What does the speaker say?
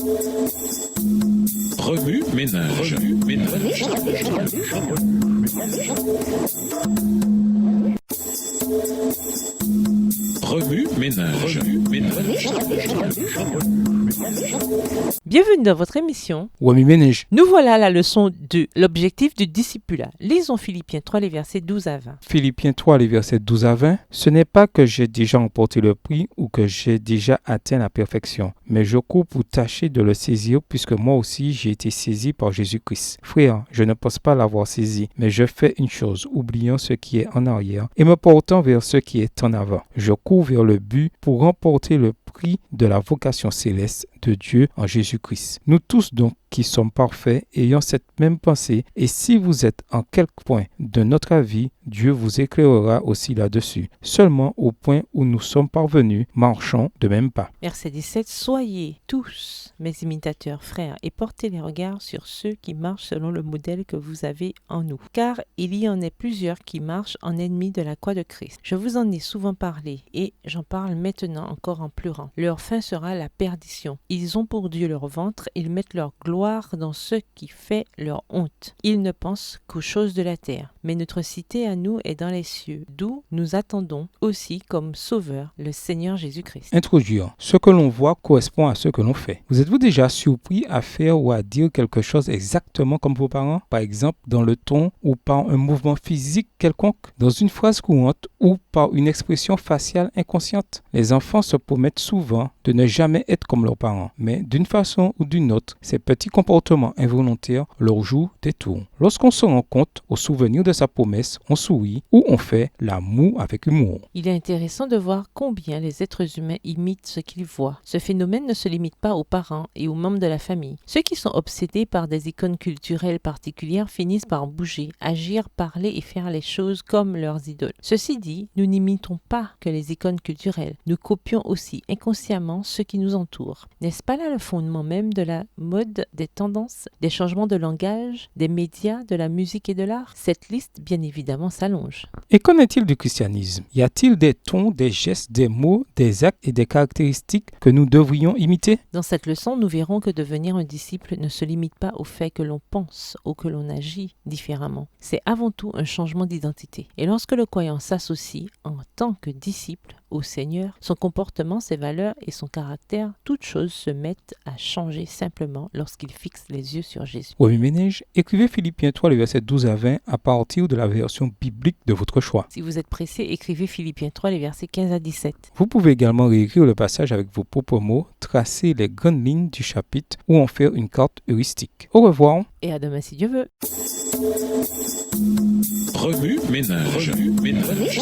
Remue ménage. Remue ménage. Bienvenue dans votre émission. Remue ménage. Nous voilà à la leçon 2, l'objectif du discipulat. Lisons Philippiens 3, les versets 12 à 20. Philippiens 3, les versets 12 à 20. Ce n'est pas que j'ai déjà remporté le prix ou que j'ai déjà atteint la perfection, mais je cours pour tâcher de le saisir puisque moi aussi j'ai été saisi par Jésus-Christ. Frère, je ne pense pas l'avoir saisi, mais je fais une chose, oubliant ce qui est en arrière et me portant vers ce qui est en avant. Je cours vers le but pour remporter le prix de la vocation céleste de Dieu en Jésus-Christ. Nous tous donc qui sommes parfaits, ayant cette même pensée, et si vous êtes en quelque point de notre avis, Dieu vous éclairera aussi là-dessus. Seulement au point où nous sommes parvenus, marchons de même pas. Verset 17. Soyez tous mes imitateurs, frères, et portez les regards sur ceux qui marchent selon le modèle que vous avez en nous. Car il y en a plusieurs qui marchent en ennemis de la croix de Christ. Je vous en ai souvent parlé, et j'en parle maintenant encore en pleurant. Leur fin sera la perdition. Ils ont pour Dieu leur ventre, ils mettent leur gloire dans ce qui fait leur honte. Ils ne pensent qu'aux choses de la terre. Mais notre cité à nous est dans les cieux, d'où nous attendons aussi comme sauveur le Seigneur Jésus-Christ. Introduire. Ce que l'on voit correspond à ce que l'on fait. Vous êtes-vous déjà surpris à faire ou à dire quelque chose exactement comme vos parents? Par exemple, dans le ton ou par un mouvement physique quelconque, dans une phrase courante ou par une expression faciale inconsciente. Les enfants se promettent souvent de ne jamais être comme leurs parents, mais d'une façon ou d'une autre, ces petits comportements involontaires leur jouent des tours. Lorsqu'on se rend compte au souvenir de sa promesse, on sourit ou on fait l'amour avec humour. Il est intéressant de voir combien les êtres humains imitent ce qu'ils voient. Ce phénomène ne se limite pas aux parents et aux membres de la famille. Ceux qui sont obsédés par des icônes culturelles particulières finissent par bouger, agir, parler et faire les choses comme leurs idoles. Ceci dit, nous n'imitons pas que les icônes culturelles. Nous copions aussi inconsciemment ceux qui nous entourent. N'est-ce pas là le fondement même de la mode, des tendances, des changements de langage, des médias, de la musique et de l'art? Cette liste, bien évidemment, s'allonge. Et qu'en est-il du christianisme? Y a-t-il des tons, des gestes, des mots, des actes et des caractéristiques que nous devrions imiter? Dans cette leçon, nous verrons que devenir un disciple ne se limite pas au fait que l'on pense ou que l'on agit différemment. C'est avant tout un changement d'identité. Et lorsque le croyant s'associe en tant que disciple au Seigneur, son comportement, ses valeurs et son caractère, toutes choses se mettent à changer simplement lorsqu'il fixe les yeux sur Jésus. Remue ménage, écrivez Philippiens 3, les versets 12 à 20 à partir de la version biblique de votre choix. Si vous êtes pressé, écrivez Philippiens 3, les versets 15 à 17. Vous pouvez également réécrire le passage avec vos propres mots, tracer les grandes lignes du chapitre ou en faire une carte heuristique. Au revoir. Et à demain si Dieu veut. Remue ménage. Remue ménage.